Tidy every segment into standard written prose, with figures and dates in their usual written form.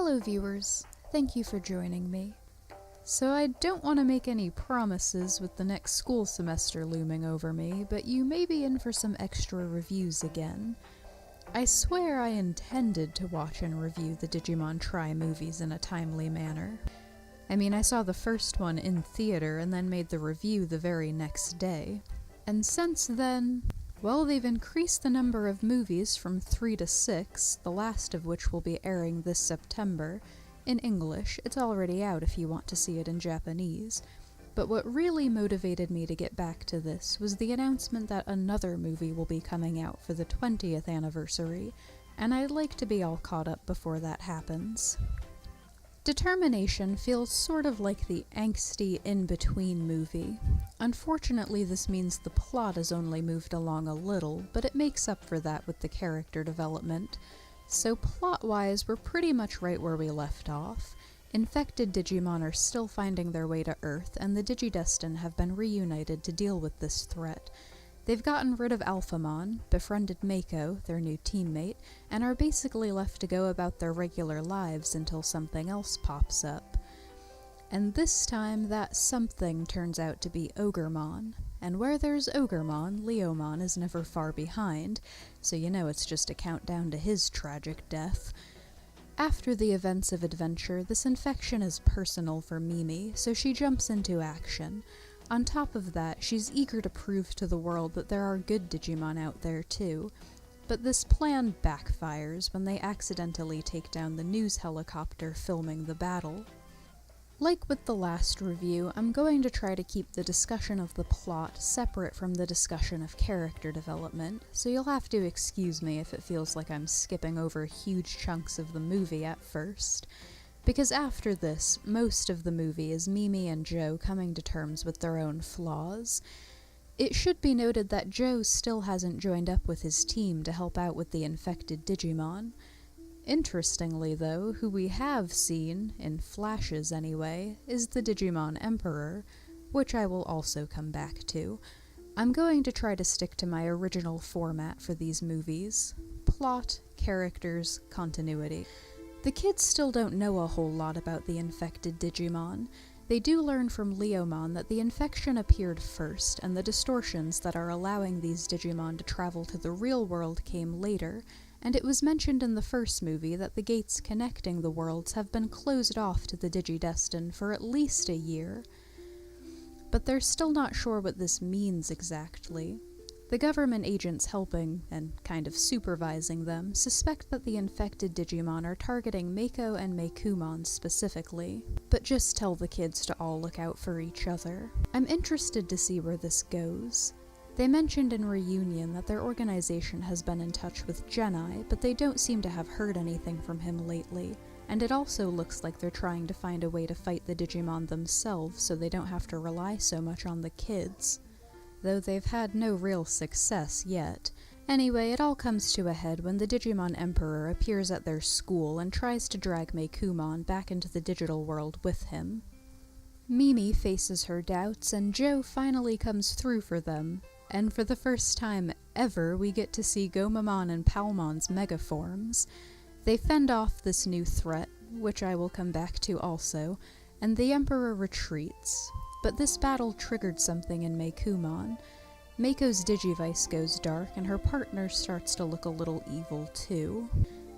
Hello viewers, thank you for joining me. So I don't want to make any promises with the next school semester looming over me, but you may be in for some extra reviews again. I swear I intended to watch and review the Digimon Tri movies in a timely manner. I mean, I saw the first one in theater and then made the review the very next day. And since then, well, they've increased the number of movies from 3 to 6, the last of which will be airing this September. In English, it's already out if you want to see it in Japanese. But what really motivated me to get back to this was the announcement that another movie will be coming out for the 20th anniversary, and I'd like to be all caught up before that happens. Determination feels sort of like the angsty in-between movie. Unfortunately, this means the plot has only moved along a little, but it makes up for that with the character development. So plot-wise, we're pretty much right where we left off. Infected Digimon are still finding their way to Earth, and the Digidestined have been reunited to deal with this threat. They've gotten rid of Alphamon, befriended Mako, their new teammate, and are basically left to go about their regular lives until something else pops up. And this time, that something turns out to be Ogremon. And where there's Ogremon, Leomon is never far behind, so you know it's just a countdown to his tragic death. After the events of Adventure, this infection is personal for Mimi, so she jumps into action. On top of that, she's eager to prove to the world that there are good Digimon out there too. But this plan backfires when they accidentally take down the news helicopter filming the battle. Like with the last review, I'm going to try to keep the discussion of the plot separate from the discussion of character development, so you'll have to excuse me if it feels like I'm skipping over huge chunks of the movie at first. Because after this, most of the movie is Mimi and Joe coming to terms with their own flaws. It should be noted that Joe still hasn't joined up with his team to help out with the infected Digimon. Interestingly though, who we have seen, in flashes anyway, is the Digimon Emperor, which I will also come back to. I'm going to try to stick to my original format for these movies: plot, characters, continuity. The kids still don't know a whole lot about the infected Digimon. They do learn from Leomon that the infection appeared first, and the distortions that are allowing these Digimon to travel to the real world came later, and it was mentioned in the first movie that the gates connecting the worlds have been closed off to the Digidestined for at least a year. But they're still not sure what this means exactly. The government agents helping, and kind of supervising them, suspect that the infected Digimon are targeting Mako and Mekumon specifically, but just tell the kids to all look out for each other. I'm interested to see where this goes. They mentioned in Reunion that their organization has been in touch with Geni, but they don't seem to have heard anything from him lately, and it also looks like they're trying to find a way to fight the Digimon themselves so they don't have to rely so much on the kids. Though they've had no real success yet. Anyway, it all comes to a head when the Digimon Emperor appears at their school and tries to drag Mekumon back into the digital world with him. Mimi faces her doubts, and Joe finally comes through for them, and for the first time ever we get to see Gomamon and Palmon's megaforms. They fend off this new threat, which I will come back to also, and the Emperor retreats. But this battle triggered something in Mekumon. Mako's Digivice goes dark, and her partner starts to look a little evil too.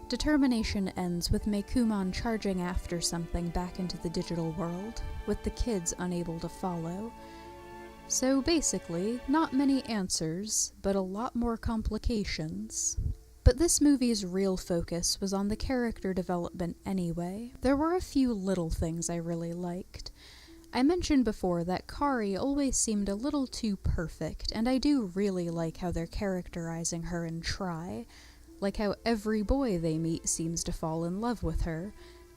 Determination ends with Mekumon charging after something back into the digital world, with the kids unable to follow. So basically, not many answers, but a lot more complications. But this movie's real focus was on the character development anyway. There were a few little things I really liked. I mentioned before that Kari always seemed a little too perfect, and I do really like how they're characterizing her in Tri. Like how every boy they meet seems to fall in love with her.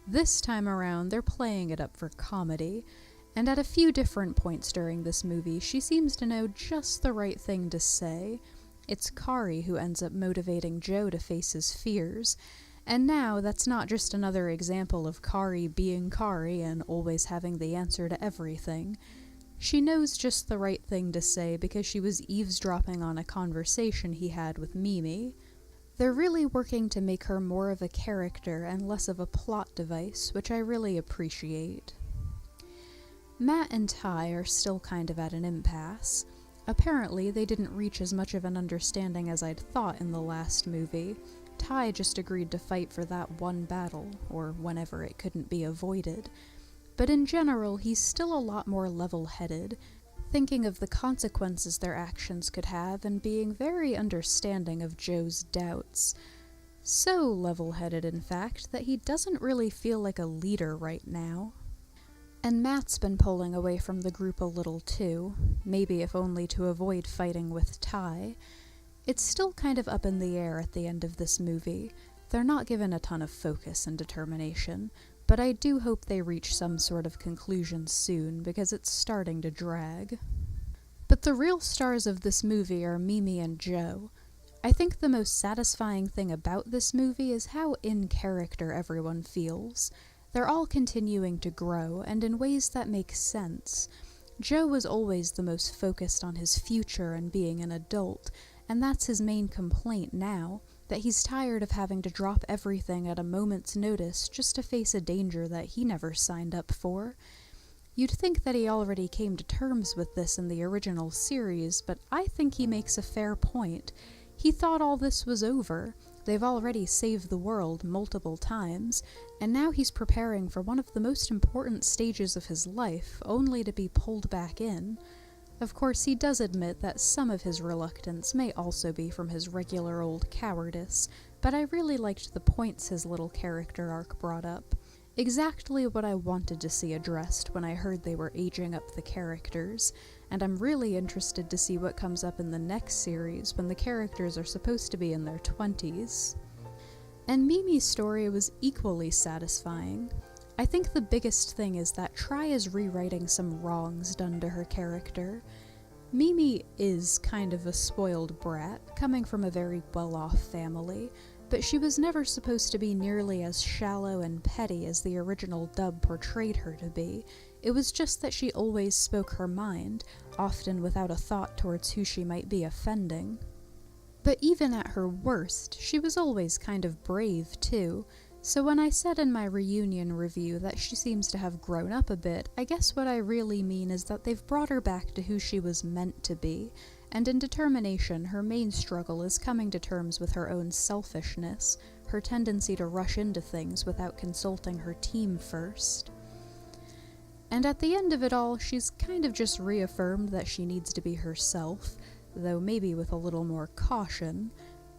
This time around, they're playing it up for comedy, and at a few different points during this movie, she seems to know just the right thing to say. It's Kari who ends up motivating Joe to face his fears. And now, that's not just another example of Kari being Kari and always having the answer to everything. She knows just the right thing to say because she was eavesdropping on a conversation he had with Mimi. They're really working to make her more of a character and less of a plot device, which I really appreciate. Matt and Ty are still kind of at an impasse. Apparently, they didn't reach as much of an understanding as I'd thought in the last movie. Ty just agreed to fight for that one battle, or whenever it couldn't be avoided. But in general, he's still a lot more level-headed, thinking of the consequences their actions could have and being very understanding of Joe's doubts. So level-headed, in fact, that he doesn't really feel like a leader right now. And Matt's been pulling away from the group a little too, maybe if only to avoid fighting with Ty. It's still kind of up in the air at the end of this movie. They're not given a ton of focus and determination, but I do hope they reach some sort of conclusion soon, because it's starting to drag. But the real stars of this movie are Mimi and Joe. I think the most satisfying thing about this movie is how in character everyone feels. They're all continuing to grow, and in ways that make sense. Joe was always the most focused on his future and being an adult, and that's his main complaint now, that he's tired of having to drop everything at a moment's notice just to face a danger that he never signed up for. You'd think that he already came to terms with this in the original series, but I think he makes a fair point. He thought all this was over. They've already saved the world multiple times, and now he's preparing for one of the most important stages of his life, only to be pulled back in. Of course, he does admit that some of his reluctance may also be from his regular old cowardice, but I really liked the points his little character arc brought up. Exactly what I wanted to see addressed when I heard they were aging up the characters, and I'm really interested to see what comes up in the next series when the characters are supposed to be in their 20s. And Mimi's story was equally satisfying. I think the biggest thing is that Try is rewriting some wrongs done to her character. Mimi is kind of a spoiled brat, coming from a very well-off family, but she was never supposed to be nearly as shallow and petty as the original dub portrayed her to be. It was just that she always spoke her mind, often without a thought towards who she might be offending. But even at her worst, she was always kind of brave too, so when I said in my reunion review that she seems to have grown up a bit, I guess what I really mean is that they've brought her back to who she was meant to be, and in Determination, her main struggle is coming to terms with her own selfishness, her tendency to rush into things without consulting her team first. And at the end of it all, she's kind of just reaffirmed that she needs to be herself, though maybe with a little more caution.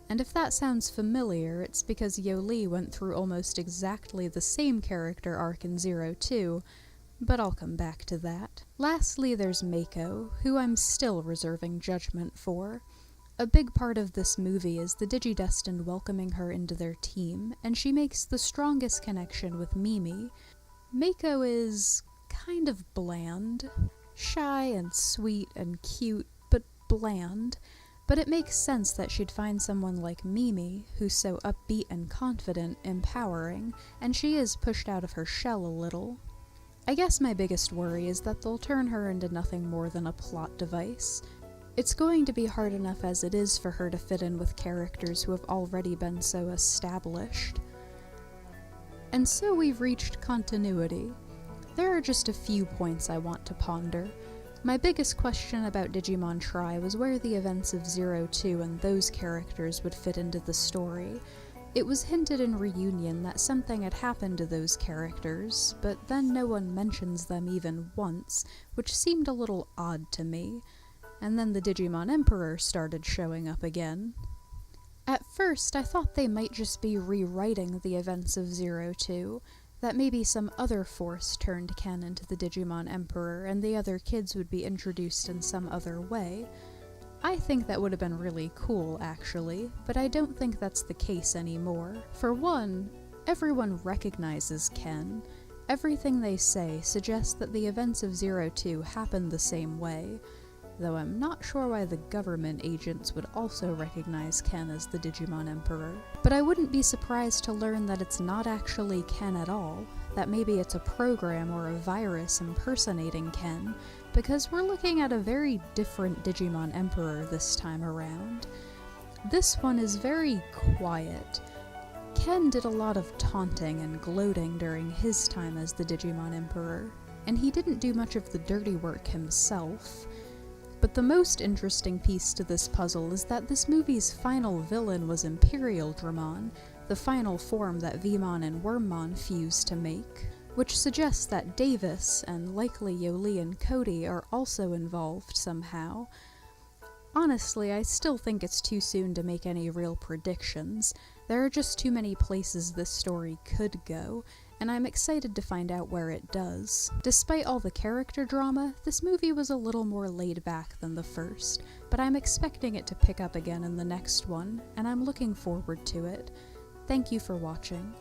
And if that sounds familiar, it's because Yoli went through almost exactly the same character arc in Zero too, but I'll come back to that. Lastly, there's Mako, who I'm still reserving judgment for. A big part of this movie is the Digidestined welcoming her into their team, and she makes the strongest connection with Mimi. Mako is kind of bland, shy and sweet and cute, but bland. But it makes sense that she'd find someone like Mimi, who's so upbeat and confident, empowering, and she is pushed out of her shell a little. I guess my biggest worry is that they'll turn her into nothing more than a plot device. It's going to be hard enough as it is for her to fit in with characters who have already been so established. And so we've reached continuity. There are just a few points I want to ponder. My biggest question about Digimon Try was where the events of Zero 2 and those characters would fit into the story. It was hinted in Reunion that something had happened to those characters, but then no one mentions them even once, which seemed a little odd to me. And then the Digimon Emperor started showing up again. At first, I thought they might just be rewriting the events of Zero 2, that maybe some other force turned Ken into the Digimon Emperor and the other kids would be introduced in some other way. I think that would have been really cool, actually, but I don't think that's the case anymore. For one, everyone recognizes Ken. Everything they say suggests that the events of Zero 2 happened the same way, though I'm not sure why the government agents would also recognize Ken as the Digimon Emperor. But I wouldn't be surprised to learn that it's not actually Ken at all, that maybe it's a program or a virus impersonating Ken, because we're looking at a very different Digimon Emperor this time around. This one is very quiet. Ken did a lot of taunting and gloating during his time as the Digimon Emperor, and he didn't do much of the dirty work himself. But the most interesting piece to this puzzle is that this movie's final villain was Imperial Dramon, the final form that Vmon and Wormmon fused to make, which suggests that Davis, and likely Yoli and Cody, are also involved somehow. Honestly, I still think it's too soon to make any real predictions. There are just too many places this story could go, and I'm excited to find out where it does. Despite all the character drama, this movie was a little more laid back than the first, but I'm expecting it to pick up again in the next one, and I'm looking forward to it. Thank you for watching.